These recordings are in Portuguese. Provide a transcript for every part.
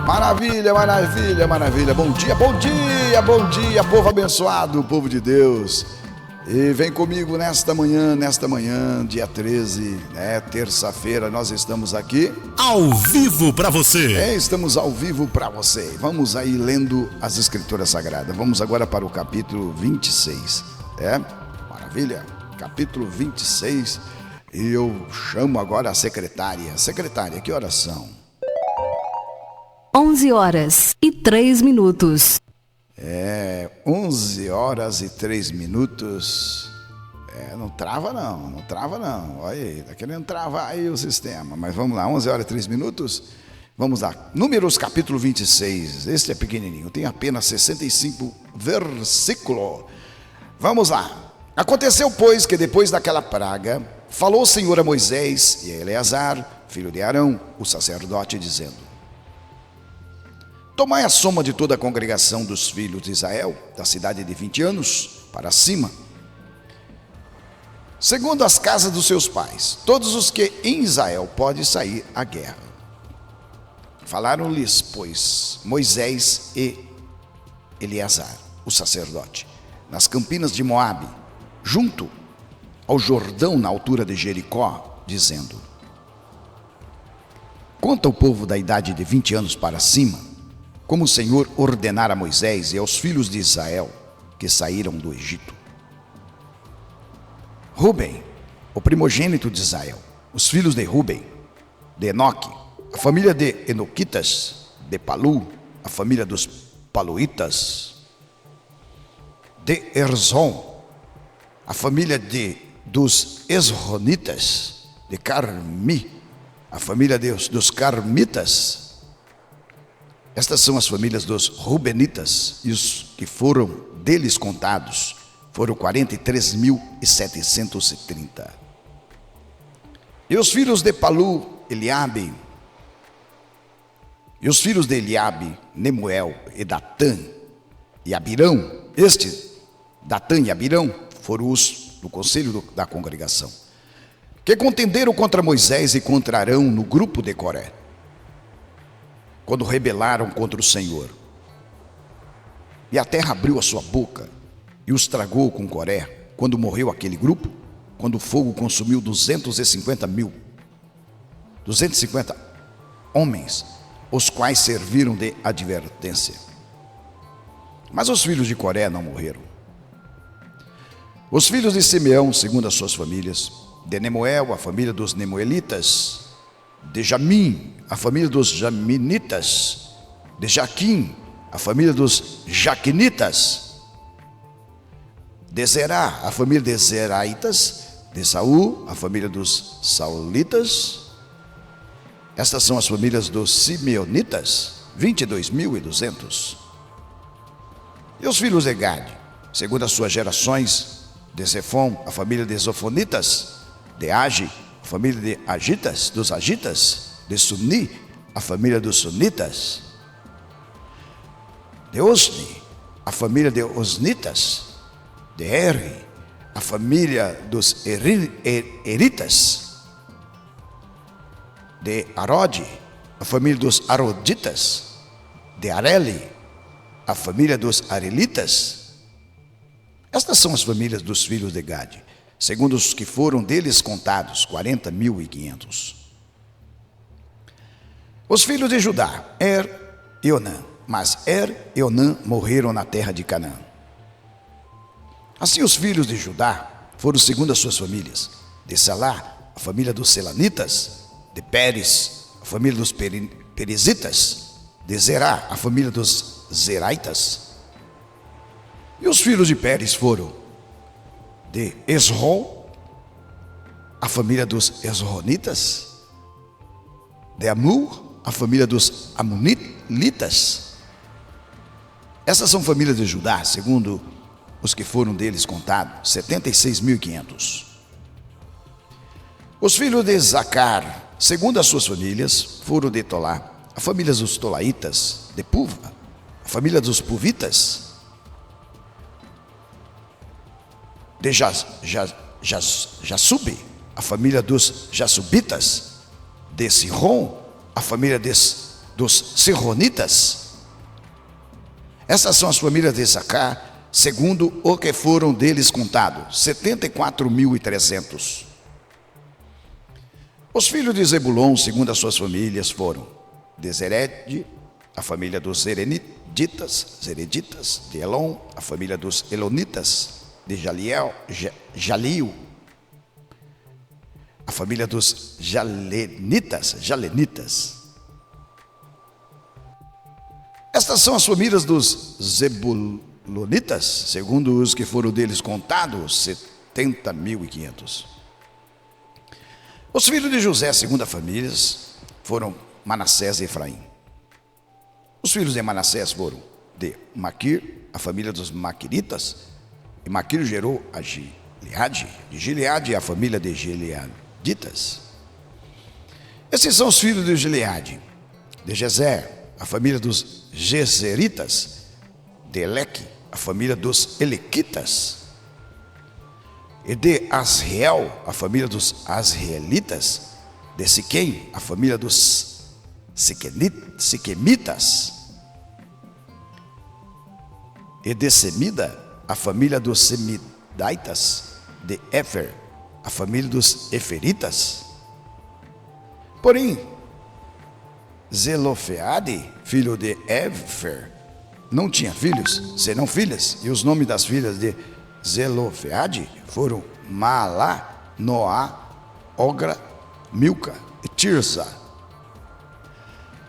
Maravilha, maravilha, maravilha. Bom dia, bom dia, bom dia, povo abençoado, povo de Deus. E vem comigo nesta manhã, dia 13, terça-feira, nós estamos aqui ao vivo para você. Estamos ao vivo para você. Vamos aí lendo as Escrituras Sagradas. Vamos agora para o capítulo 26. Maravilha, capítulo 26. E eu chamo agora a secretária. Secretária, que horas são? 11h03. 11h03. Não trava não. Olha aí, tá querendo travar aí o sistema. Mas vamos lá, 11h03. Vamos lá, Números capítulo 26. Este é pequenininho, tem apenas 65 versículos. Vamos lá. Aconteceu, pois, que depois daquela praga, falou o Senhor a Moisés e a Eleazar, filho de Arão, o sacerdote, dizendo: tomai a soma de toda a congregação dos filhos de Israel, da cidade de 20 anos para cima, segundo as casas dos seus pais, todos os que em Israel podem sair à guerra. Falaram-lhes, pois, Moisés e Eleazar, o sacerdote, nas campinas de Moabe, junto ao Jordão, na altura de Jericó, dizendo: conta o povo da idade de 20 anos para cima, como o Senhor ordenara a Moisés e aos filhos de Israel que saíram do Egito. Rubem, o primogênito de Israel, os filhos de Rubem, de Enoque, a família de Enoquitas, de Palu, a família dos Paluitas, de Erzon, a família dos Esronitas, de Carmi, a família dos Carmitas. Estas são as famílias dos Rubenitas, e os que foram deles contados foram 43.730. E os filhos de Palu, Eliabe, e os filhos de Eliabe, Nemuel e Datã e Abirão. Datã e Abirão, foram os do conselho da congregação, que contenderam contra Moisés e contra Arão no grupo de Coré, quando rebelaram contra o Senhor. E a terra abriu a sua boca e os tragou com Coré, quando morreu aquele grupo, quando o fogo consumiu 250 homens, os quais serviram de advertência. Mas os filhos de Coré não morreram. Os filhos de Simeão, segundo as suas famílias, de Nemuel, a família dos Nemuelitas, de Jamim, a família dos Jaminitas, de Jaquim, a família dos Jaquinitas, de Zerá, a família de Zeraitas, de Saul, a família dos Saulitas. Estas são as famílias dos Simeonitas, 22.200. E os filhos de Gade, segundo as suas gerações, de Zefon, a família de Zofonitas, de Agi, a família de Agitas, dos Agitas, de Suni, a família dos Sunitas, de Osni, a família de Osnitas, de Eri, a família dos Eritas, de Arode, a família dos Aroditas, de Areli, a família dos Arelitas. Estas são as famílias dos filhos de Gade, segundo os que foram deles contados, 40.500. Os filhos de Judá, e Onã, mas e Onã morreram na terra de Canaã. Assim os filhos de Judá foram segundo as suas famílias: de Salá, a família dos Selanitas; de Pérez, a família dos Perizitas; de Zerá, a família dos Zeraitas. E os filhos de Pérez foram de Esrom, a família dos Esronitas; de Amur, a família dos Amunitas. Essas são famílias de Judá, segundo os que foram deles contados, 76.500. Os filhos de Zacar, segundo as suas famílias, foram de Tolá, a família dos Tolaitas; de Puva, a família dos Puvitas; de Jasube, a família dos Jasubitas. De Sirron, a família dos Sirronitas. Essas são as famílias de Issacar, segundo o que foram deles contados, 74.300. Os filhos de Zebulon, segundo as suas famílias, foram de Zered, a família dos Zereditas, de Elon, a família dos Elonitas, de Jalil, a família dos Jalenitas. Estas são as famílias dos Zebulonitas, segundo os que foram deles contados, 70.500. Os filhos de José, segundo as famílias, foram Manassés e Efraim. Os filhos de Manassés foram de Maquir, a família dos Maquiritas, e Maquir gerou a Gileade, de Gileade a família de Gileaditas. Esses são os filhos de Gileade: de Jezer, a família dos Jezeritas, de Eleque, a família dos Elequitas, e de Asriel, a família dos Asrielitas, de Siquém, a família dos Siquemitas, e de Semida, a família dos Semidaitas, de Éfer, a família dos Eferitas. Porém, Zelofeade, filho de Éfer, não tinha filhos, senão filhas, e os nomes das filhas de Zelofeade foram Maalá, Noá, Ogra, Milca e Tirza.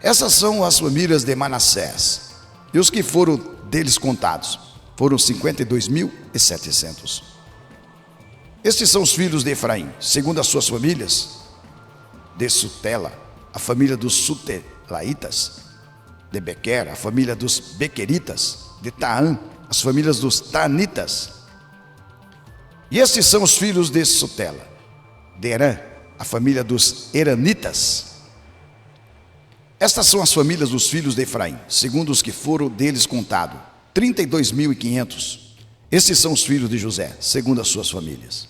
Essas são as famílias de Manassés, e os que foram deles contados foram 52.700. Estes são os filhos de Efraim, segundo as suas famílias: de Sutela, a família dos Sutelaitas; de Bequer, a família dos Bequeritas; de Taã, as famílias dos Taanitas. E estes são os filhos de Sutela: de Herã, a família dos Heranitas. Estas são as famílias dos filhos de Efraim, segundo os que foram deles contados, 32.500. Estes são os filhos de José, segundo as suas famílias.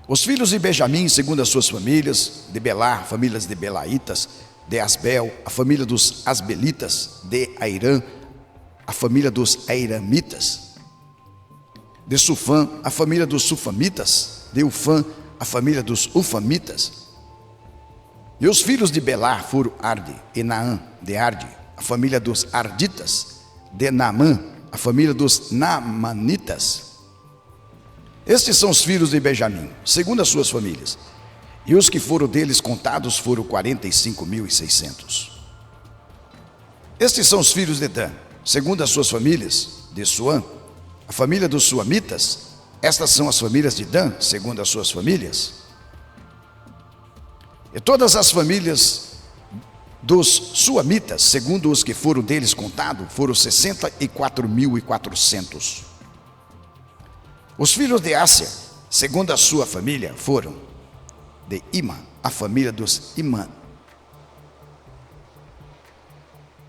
Os filhos de Benjamim, segundo as suas famílias: de Belá, famílias de Belaitas; de Asbel, a família dos Asbelitas; de Airã, a família dos Airamitas; de Sufã, a família dos Sufamitas; de Ufã, a família dos Ufamitas. E os filhos de Belá foram Arde e Naã, de Arde, a família dos Arditas; de Naamã, a família dos Naamanitas. Estes são os filhos de Benjamim, segundo as suas famílias, e os que foram deles contados foram 45.600. Estes são os filhos de Dan, segundo as suas famílias: de Suã, a família dos Suamitas. Estas são as famílias de Dan, segundo as suas famílias. E todas as famílias dos Suamitas, segundo os que foram deles contados, foram 64.400. Os filhos de Áser, segundo a sua família, foram de Ima, a família dos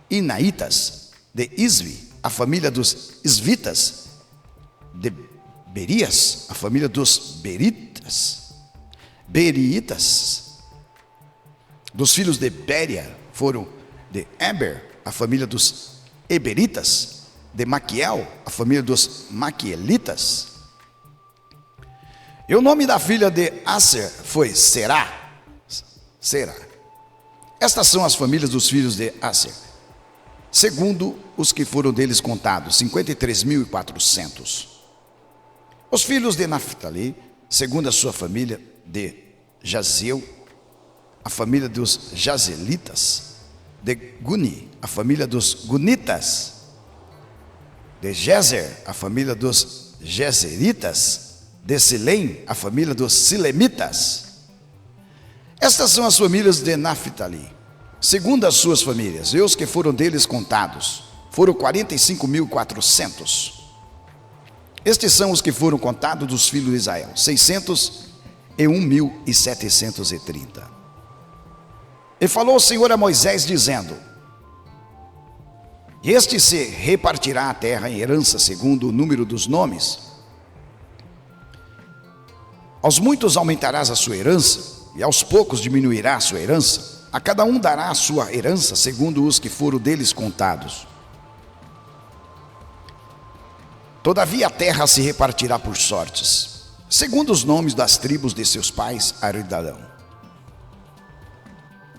Inaitas; de Isvi, a família dos Isvitas; de Berias, a família dos Beriitas. Dos filhos de Béria foram de Eber, a família dos Eberitas; de Maquiel, a família dos Maquielitas. E o nome da filha de Aser foi Será. Estas são as famílias dos filhos de Aser, segundo os que foram deles contados, 53.400. Os filhos de Naphtali, segundo a sua família: de Jazeel, a família dos Jazelitas; de Guni, a família dos Gunitas; de Jezer, a família dos Jezeritas; de Silém, a família dos Silemitas. Estas são as famílias de Naphtali, segundo as suas famílias, e os que foram deles contados foram 45.400. Estes são os que foram contados dos filhos de Israel, 601.730. E falou o Senhor a Moisés, dizendo: E este se repartirá a terra em herança segundo o número dos nomes. Aos muitos aumentarás a sua herança, e aos poucos diminuirá a sua herança. A cada um dará a sua herança segundo os que foram deles contados. Todavia a terra se repartirá por sortes, segundo os nomes das tribos de seus pais a herdarão.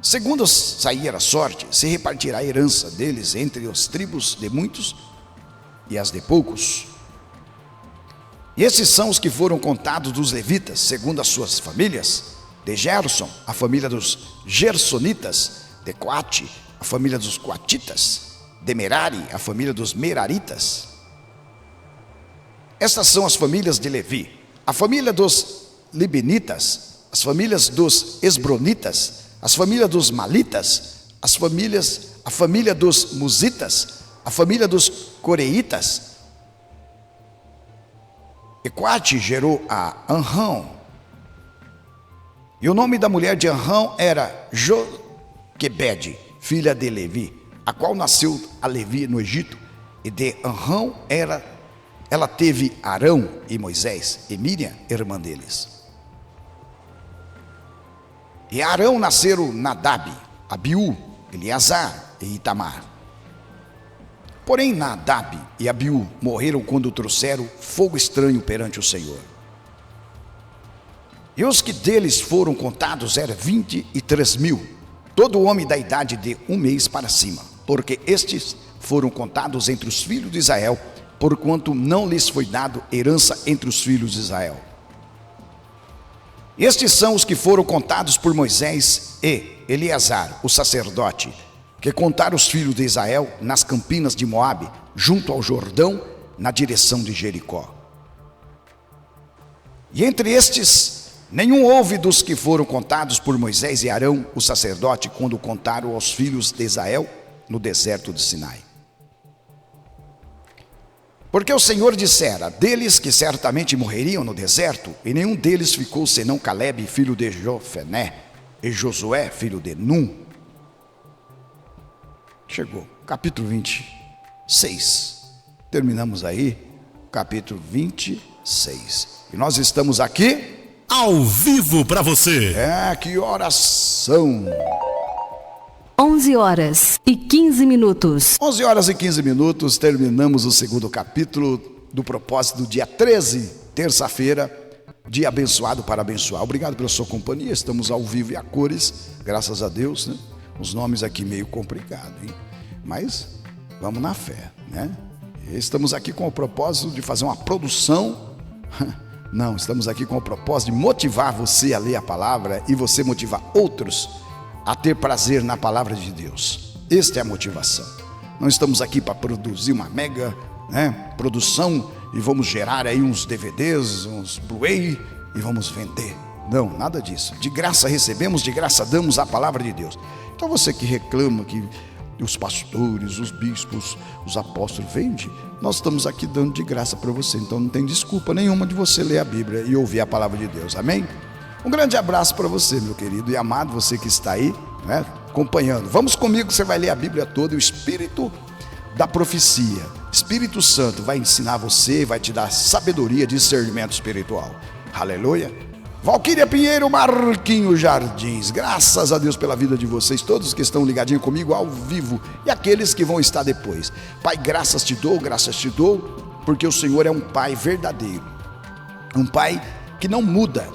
Segundo sair a sorte, se repartirá a herança deles entre as tribos de muitos e as de poucos. E esses são os que foram contados dos levitas, segundo as suas famílias: de Gerson, a família dos Gersonitas; de Coate, a família dos Coatitas; de Merari, a família dos Meraritas. Estas são as famílias de Levi: a família dos Libenitas, as famílias dos Esbronitas, as famílias dos Malitas, a família dos Musitas, a família dos Coreitas. E Coate gerou a Anrão. E o nome da mulher de Anrão era Joquebede, filha de Levi, a qual nasceu a Levi no Egito. E de Anrão ela teve Arão e Moisés e Miriam, irmã deles. E a Arão nasceram Nadab, Abiú, Eleazar e Itamar. Porém Nadab e Abiú morreram quando trouxeram fogo estranho perante o Senhor. E os que deles foram contados eram 23.000, todo homem da idade de 1 mês para cima, porque estes foram contados entre os filhos de Israel, porquanto não lhes foi dado herança entre os filhos de Israel. Estes são os que foram contados por Moisés e Eleazar, o sacerdote, que contaram os filhos de Israel nas campinas de Moabe, junto ao Jordão, na direção de Jericó. E entre estes, nenhum houve dos que foram contados por Moisés e Arão, o sacerdote, quando contaram aos filhos de Israel no deserto de Sinai. Porque o Senhor dissera deles que certamente morreriam no deserto, e nenhum deles ficou senão Calebe, filho de Jofené, e Josué, filho de Num. Chegou, capítulo 26. Terminamos aí, capítulo 26. E nós estamos aqui ao vivo para você. Que horas são? 11h15. 11h15, terminamos o segundo capítulo do propósito do dia 13, terça-feira, dia abençoado para abençoar. Obrigado pela sua companhia, estamos ao vivo e a cores, graças a Deus, né? Os nomes aqui meio complicados, hein? Mas vamos na fé, né? Estamos aqui com o propósito de fazer uma produção. Não, estamos aqui com o propósito de motivar você a ler a palavra e você motivar outros a ter prazer na palavra de Deus. Esta é a motivação. Não estamos aqui para produzir uma mega, produção e vamos gerar aí uns DVDs, uns Blu-ray e vamos vender. Não, nada disso. De graça recebemos, de graça damos a palavra de Deus. Então você que reclama que os pastores, os bispos, os apóstolos vendem, nós estamos aqui dando de graça para você. Então não tem desculpa nenhuma de você ler a Bíblia e ouvir a palavra de Deus. Amém? Um grande abraço para você, meu querido e amado, você que está aí, né, acompanhando. Vamos comigo, você vai ler a Bíblia toda. O Espírito da profecia, Espírito Santo, vai ensinar você, vai te dar sabedoria, discernimento espiritual. Aleluia. Valquíria Pinheiro, Marquinhos Jardins, graças a Deus pela vida de vocês, todos que estão ligadinhos comigo ao vivo e aqueles que vão estar depois. Pai, graças te dou, porque o Senhor é um Pai verdadeiro, um Pai que não muda,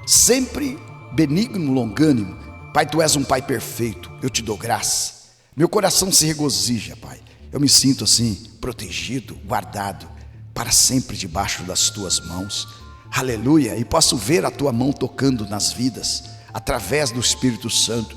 sempre benigno, longânimo. Pai, tu és um Pai perfeito, eu te dou graça. Meu coração se regozija, Pai. Eu me sinto assim, protegido, guardado, para sempre debaixo das tuas mãos. Aleluia, e posso ver a tua mão tocando nas vidas, através do Espírito Santo.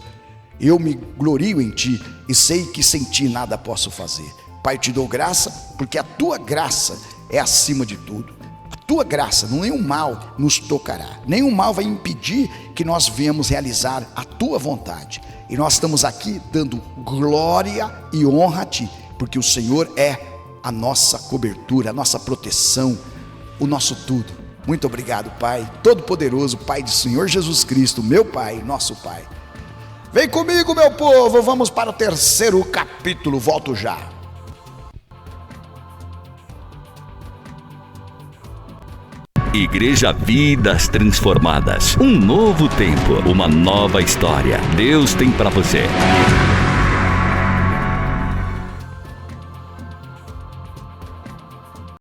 Eu me glorio em ti e sei que sem ti nada posso fazer. Pai, te dou graça, porque a tua graça é acima de tudo. A tua graça, nenhum mal nos tocará, nenhum mal vai impedir que nós venhamos realizar a tua vontade. E nós estamos aqui dando glória e honra a ti, porque o Senhor é a nossa cobertura, a nossa proteção, o nosso tudo. Muito obrigado, Pai Todo-Poderoso, Pai do Senhor Jesus Cristo, meu Pai, nosso Pai. Vem comigo, meu povo, vamos para o terceiro capítulo, volto já. Igreja Vidas Transformadas. Um novo tempo, uma nova história. Deus tem para você.